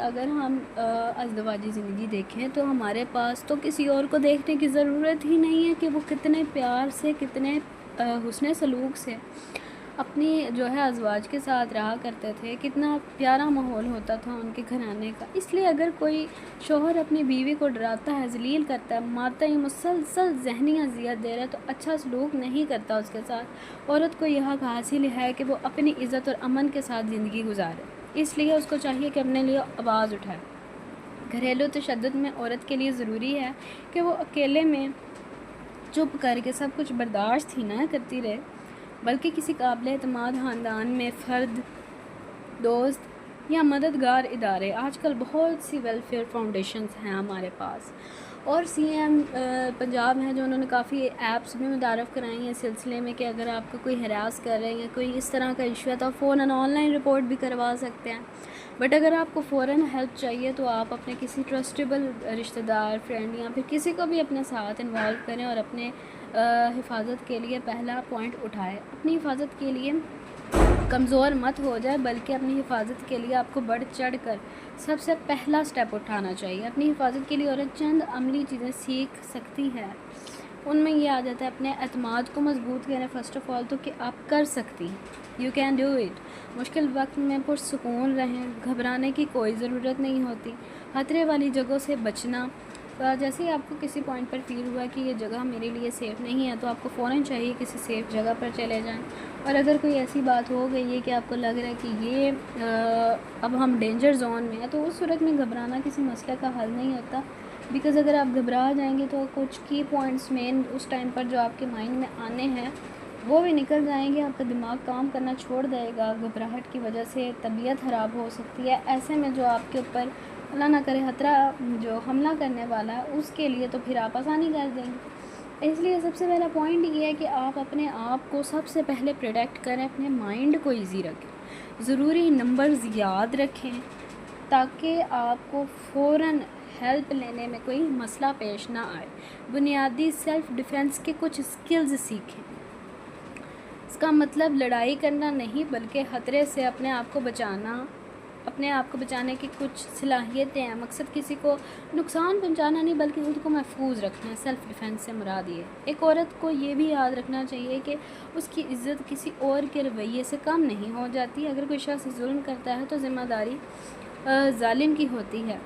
اگر ہم ازدواجی زندگی دیکھیں تو ہمارے پاس تو کسی اور کو دیکھنے کی ضرورت ہی نہیں ہے کہ وہ کتنے پیار سے، کتنے حسن سلوک سے اپنی جو ہے ازواج کے ساتھ رہا کرتے تھے، کتنا پیارا ماحول ہوتا تھا ان کے گھرانے کا۔ اس لیے اگر کوئی شوہر اپنی بیوی کو ڈراتا ہے، ذلیل کرتا ہے، مارتا ہے، مسلسل ذہنی اذیت دے رہا ہے تو اچھا سلوک نہیں کرتا اس کے ساتھ۔ عورت کو یہ حق حاصل ہے کہ وہ اپنی عزت اور امن کے ساتھ زندگی گزارے، اس لیے اس کو چاہیے کہ اپنے لیے آواز اٹھائے۔ گھریلو تشدد میں عورت کے لیے ضروری ہے کہ وہ اکیلے میں چپ کر کے سب کچھ برداشت ہی نہ کرتی رہے، بلکہ کسی قابل اعتماد خاندان میں فرد، دوست یا مددگار ادارے، آج کل بہت سی ویلفیئر فاؤنڈیشنز ہیں ہمارے پاس، اور سی ایم پنجاب ہیں جو انہوں نے کافی ایپس بھی متعارف کرائی ہیں اس سلسلے میں کہ اگر آپ کو کوئی ہراس کر رہے ہیں یا کوئی اس طرح کا ایشو ہے تو آپ فوراً آن لائن رپورٹ بھی کروا سکتے ہیں۔ بٹ اگر آپ کو فوراً ہیلپ چاہیے تو آپ اپنے کسی ٹرسٹیبل رشتہ دار، فرینڈ یا پھر کسی کو بھی اپنے ساتھ انوالو کریں اور اپنے حفاظت کے لیے پہلا پوائنٹ اٹھائے۔ اپنی حفاظت کے لیے کمزور مت ہو جائے، بلکہ اپنی حفاظت کے لیے آپ کو بڑھ چڑھ کر سب سے پہلا سٹیپ اٹھانا چاہیے۔ اپنی حفاظت کے لیے عورت چند عملی چیزیں سیکھ سکتی ہے، ان میں یہ آ جاتا ہے اپنے اعتماد کو مضبوط کریں۔ فرسٹ آف آل تو کہ آپ کر سکتی ہیں، یو کین ڈو اٹ۔ مشکل وقت میں پرسکون رہیں، گھبرانے کی کوئی ضرورت نہیں ہوتی۔ خطرے والی جگہوں سے بچنا، جیسے ہی آپ کو کسی پوائنٹ پر فیل ہوا کہ یہ جگہ میرے لیے سیف نہیں ہے تو آپ کو فوراً چاہیے کسی سیف جگہ پر چلے جائیں۔ اور اگر کوئی ایسی بات ہو گئی ہے کہ آپ کو لگ رہا ہے کہ یہ اب ہم ڈینجر زون میں ہیں تو اس صورت میں گھبرانا کسی مسئلے کا حل نہیں ہوتا، بیکاز اگر آپ گھبرا جائیں گے تو کچھ کی پوائنٹس مین اس ٹائم پر جو آپ کے مائنڈ میں آنے ہیں وہ بھی نکل جائیں گے، آپ کا دماغ کام کرنا چھوڑ دے گا، گھبراہٹ کی وجہ سے طبیعت خراب ہو سکتی ہے۔ ایسے میں جو آپ کے اوپر اللہ نہ کرے خطرہ جو حملہ کرنے والا ہے اس کے لیے تو پھر آپ آسانی کر دیں گے۔ اس لیے سب سے پہلا پوائنٹ یہ ہے کہ آپ اپنے آپ کو سب سے پہلے پروٹیکٹ کریں، اپنے مائنڈ کو ایزی رکھیں، ضروری نمبرز یاد رکھیں تاکہ آپ کو فوراً ہیلپ لینے میں کوئی مسئلہ پیش نہ آئے۔ بنیادی سیلف ڈیفنس کے کچھ اسکلز سیکھیں۔ اس کا مطلب لڑائی کرنا نہیں بلکہ خطرے سے اپنے آپ کو بچانا، اپنے آپ کو بچانے کی کچھ صلاحیتیں ہیں۔ مقصد کسی کو نقصان پہنچانا نہیں بلکہ خود کو محفوظ رکھنا ہے۔ سیلف ڈیفنس سے مراد یہ ایک عورت کو یہ بھی یاد رکھنا چاہیے کہ اس کی عزت کسی اور کے رویے سے کم نہیں ہو جاتی۔ اگر کوئی شخص ظلم کرتا ہے تو ذمہ داری ظالم کی ہوتی ہے،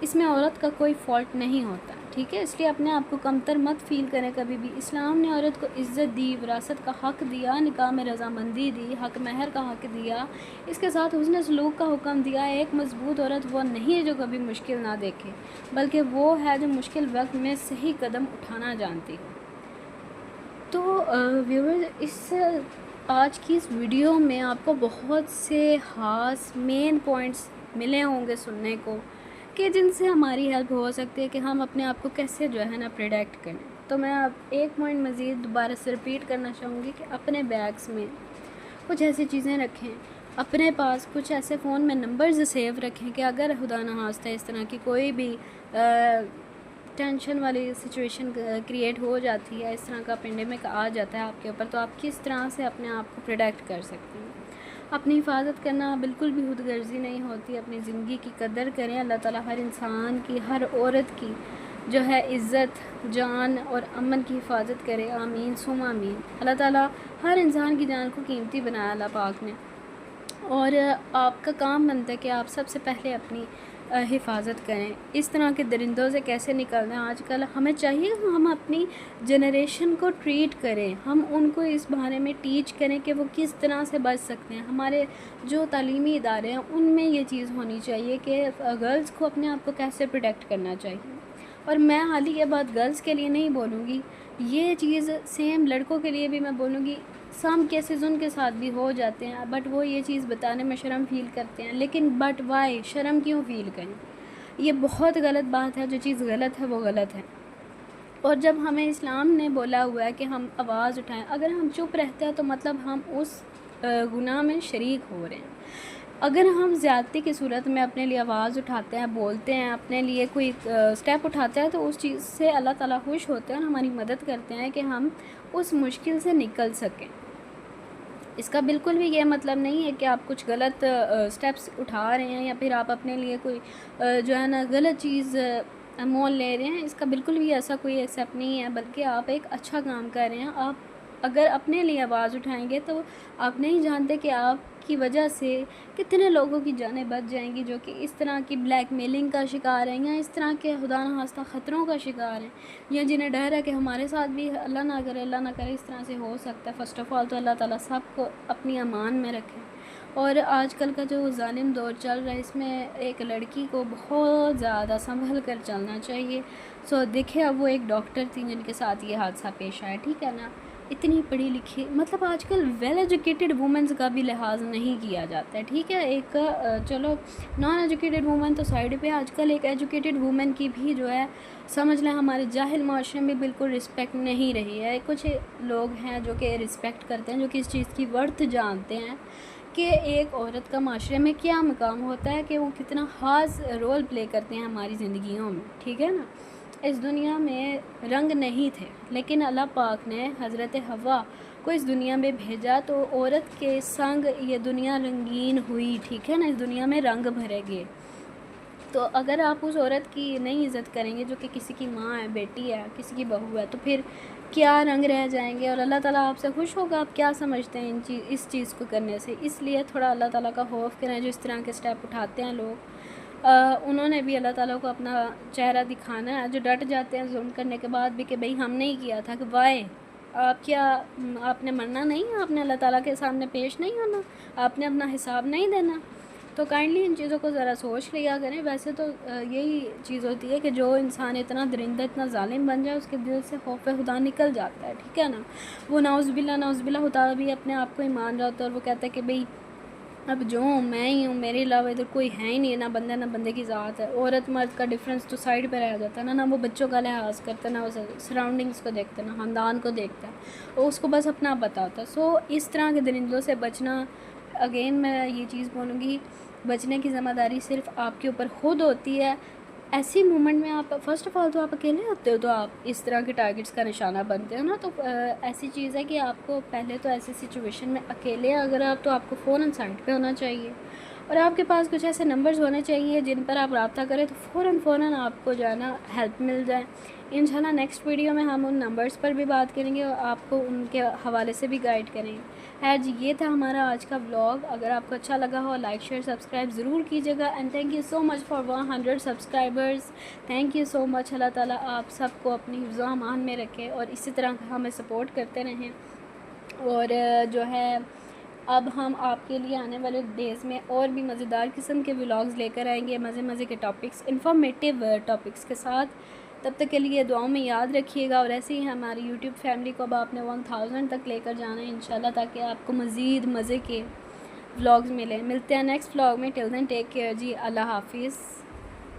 اس میں عورت کا کوئی فالٹ نہیں ہوتا، ٹھیک ہے؟ اس لیے اپنے آپ کو کمتر مت فیل کریں کبھی بھی۔ اسلام نے عورت کو عزت دی، وراثت کا حق دیا، نکاح میں رضامندی دی، حق مہر کا حق دیا، اس کے ساتھ حسن سلوک کا حکم دیا۔ ایک مضبوط عورت وہ نہیں ہے جو کبھی مشکل نہ دیکھے، بلکہ وہ ہے جو مشکل وقت میں صحیح قدم اٹھانا جانتی ہے۔ تو ویورز، اس آج کی اس ویڈیو میں آپ کو بہت سے خاص مین پوائنٹس ملے ہوں گے سننے کو کہ جن سے ہماری ہیلپ ہو سکتی ہے کہ ہم اپنے آپ کو کیسے جو ہے نا پروٹیکٹ کریں۔ تو میں اب ایک پوائنٹ مزید دوبارہ سے ریپیٹ کرنا چاہوں گی کہ اپنے بیگس میں کچھ ایسی چیزیں رکھیں، اپنے پاس کچھ ایسے فون میں نمبرز سیو رکھیں کہ اگر خدا نخواستہ اس طرح کی کوئی بھی ٹینشن والی سچویشن کریٹ ہو جاتی ہے، اس طرح کا پینڈیمک آ جاتا ہے آپ کے اوپر، تو آپ کس طرح سے اپنے آپ کو پروٹیکٹ کر سکتے ہیں۔ اپنی حفاظت کرنا بالکل بھی خود غرضی نہیں ہوتی، اپنی زندگی کی قدر کریں۔ اللہ تعالیٰ ہر انسان کی، ہر عورت کی جو ہے عزت، جان اور امن کی حفاظت کرے، آمین ثم آمین۔ اللہ تعالیٰ ہر انسان کی جان کو قیمتی بنایا اللہ پاک نے، اور آپ کا کام بنتا ہے کہ آپ سب سے پہلے اپنی حفاظت کریں۔ اس طرح کے درندوں سے کیسے نکلنا ہے، آج کل ہمیں چاہیے کہ ہم اپنی جنریشن کو ٹریٹ کریں، ہم ان کو اس بارے میں ٹیچ کریں کہ وہ کس طرح سے بچ سکتے ہیں۔ ہمارے جو تعلیمی ادارے ہیں ان میں یہ چیز ہونی چاہیے کہ گرلز کو اپنے آپ کو کیسے پروٹیکٹ کرنا چاہیے۔ اور میں حال ہی یہ بات گرلز کے لیے نہیں بولوں گی، یہ چیز سیم لڑکوں کے لیے بھی میں بولوں گی۔ سم کیسز ان کے ساتھ بھی ہو جاتے ہیں، بٹ وہ یہ چیز بتانے میں شرم فیل کرتے ہیں، لیکن بٹ وائی شرم کیوں فیل کریں؟ یہ بہت غلط بات ہے، جو چیز غلط ہے وہ غلط ہے۔ اور جب ہمیں اسلام نے بولا ہوا ہے کہ ہم آواز اٹھائیں، اگر ہم چپ رہتے ہیں تو مطلب ہم اس گناہ میں شریک ہو رہے ہیں۔ اگر ہم زیادتی کی صورت میں اپنے لیے آواز اٹھاتے ہیں، بولتے ہیں، اپنے لیے کوئی سٹیپ اٹھاتے ہیں تو اس چیز سے اللہ تعالیٰ خوش ہوتے ہیں اور ہماری مدد کرتے ہیں کہ ہم اس مشکل سے نکل سکیں۔ اس کا بالکل بھی یہ مطلب نہیں ہے کہ آپ کچھ غلط سٹیپس اٹھا رہے ہیں یا پھر آپ اپنے لیے کوئی جو ہے نا غلط چیز مول لے رہے ہیں۔ اس کا بالکل بھی ایسا کوئی ایکسیپٹ نہیں ہے، بلکہ آپ ایک اچھا کام کر رہے ہیں۔ آپ اگر اپنے لیے آواز اٹھائیں گے تو آپ نہیں جانتے کہ آپ کی وجہ سے کتنے لوگوں کی جانیں بچ جائیں گی جو کہ اس طرح کی بلیک میلنگ کا شکار ہیں یا اس طرح کے خدا نخواستہ خطروں کا شکار ہیں، یا جنہیں ڈر ہے کہ ہمارے ساتھ بھی اللہ نہ کرے اس طرح سے ہو سکتا ہے۔ فرسٹ آف آل تو اللہ تعالیٰ سب کو اپنی امان میں رکھے۔ اور آج کل کا جو ظالم دور چل رہا ہے، اس میں ایک لڑکی کو بہت زیادہ سنبھل کر چلنا چاہیے۔ دیکھیں اب وہ ایک ڈاکٹر تھی جن کے ساتھ یہ حادثہ پیش آیا، ٹھیک ہے نا، اتنی پڑھی لکھی، مطلب آج کل ویل ایجوکیٹڈ وومنز کا بھی لحاظ نہیں کیا جاتا ہے، ٹھیک ہے۔ ایک چلو نان ایجوکیٹڈ وومن تو سائڈ پہ، آج کل ایک ایجوکیٹڈ وومن کی بھی جو ہے سمجھ لیں ہمارے جاہل معاشرے میں بالکل رسپیکٹ نہیں رہی ہے۔ کچھ لوگ ہیں جو کہ رسپیکٹ کرتے ہیں، جو کہ اس چیز کی ورتھ جانتے ہیں کہ ایک عورت کا معاشرے میں کیا مقام ہوتا ہے، کہ وہ کتنا خاص رول پلے کرتے ہیں ہماری زندگیوں میں، ٹھیک ہے نا۔ اس دنیا میں رنگ نہیں تھے، لیکن اللہ پاک نے حضرت حوا کو اس دنیا میں بھیجا تو عورت کے سنگ یہ دنیا رنگین ہوئی، ٹھیک ہے نا، اس دنیا میں رنگ بھرے گئے۔ تو اگر آپ اس عورت کی نہیں عزت کریں گے جو کہ کسی کی ماں ہے، بیٹی ہے، کسی کی بہو ہے، تو پھر کیا رنگ رہ جائیں گے، اور اللہ تعالیٰ آپ سے خوش ہوگا؟ آپ کیا سمجھتے ہیں اس چیز کو کرنے سے؟ اس لیے تھوڑا اللہ تعالیٰ کا خوف کریں۔ جو اس طرح کے سٹیپ اٹھاتے ہیں لوگ، انہوں نے بھی اللہ تعالیٰ کو اپنا چہرہ دکھانا ہے۔ جو ڈٹ جاتے ہیں ظلم کرنے کے بعد بھی کہ بھئی ہم نہیں کیا تھا، کہ وائے آپ نے مرنا نہیں، آپ نے اللہ تعالیٰ کے سامنے پیش نہیں ہونا، آپ نے اپنا حساب نہیں دینا؟ تو کائنڈلی ان چیزوں کو ذرا سوچ لیا کریں۔ ویسے تو یہی چیز ہوتی ہے کہ جو انسان اتنا درندہ، اتنا ظالم بن جائے، اس کے دل سے خوف خدا نکل جاتا ہے، ٹھیک ہے نا۔ وہ نعوذ باللہ ہوتا بھی اپنے آپ کو ہی مان رہا ہوتا ہے، اور وہ کہتا ہے کہ بھئی اب جو ہوں میں ہی ہوں، میرے علاوہ ادھر کوئی ہے ہی نہیں، نہ بندہ نہ بندے کی ذات ہے۔ عورت مرد کا ڈفرینس تو سائڈ پہ رہ جاتا ہے، نہ وہ بچوں کا لحاظ کرتا ہے، نہ وہ سراؤنڈنگز کو دیکھتا ہے، نہ خاندان کو دیکھتا ہے، اور اس کو بس اپنا بتاتا ہے۔ اس طرح کے درندوں سے بچنا، اگین میں یہ چیز بولوں گی، بچنے کی ذمہ داری صرف آپ کے اوپر خود ہوتی ہے۔ ایسی مومنٹ میں آپ فرسٹ آف آل تو آپ اکیلے ہوتے ہو، تو آپ اس طرح کے ٹارگٹس کا نشانہ بنتے ہو نا، تو ایسی چیز ہے کہ آپ کو پہلے تو ایسی سچویشن میں اکیلے اگر آپ، تو آپ کو فوراً سائٹ پہ ہونا چاہیے، اور آپ کے پاس کچھ ایسے نمبرز ہونے چاہیے جن پر آپ رابطہ کریں تو فوراً آپ کو جو ہے نا ہیلپ مل جائے۔ انشاءاللہ نیکسٹ ویڈیو میں ہم ان نمبرز پر بھی بات کریں گے اور آپ کو ان کے حوالے سے بھی گائیڈ کریں گے۔ جی یہ تھا ہمارا آج کا ولاگ۔ اگر آپ کو اچھا لگا ہو، لائک شیئر سبسکرائب ضرور کیجیے گا، and thank you so much for 100 subscribers. Thank you so much. Allah تعالیٰ آپ سب کو اپنی حفظ و امان میں رکھے اور اسی طرح ہمیں سپورٹ کرتے رہیں۔ اور جو ہے اب ہم آپ کے لیے آنے والے ڈیز میں اور بھی مزیدار قسم کے ولاگز لے کر آئیں گے، مزے کے ٹاپکس، انفارمیٹیو ٹاپکس کے ساتھ۔ تب تک کے لیے دعاؤں میں یاد رکھیے گا، اور ایسے ہی ہماری یوٹیوب فیملی کو اب آپ نے 1000 تک لے کر جانا ہے انشاءاللہ، تاکہ آپ کو مزید مزے کے ولاگز ملیں۔ ملتے ہیں نیکسٹ ولاگ میں، ٹل دین ٹیک کیئر جی، اللہ حافظ۔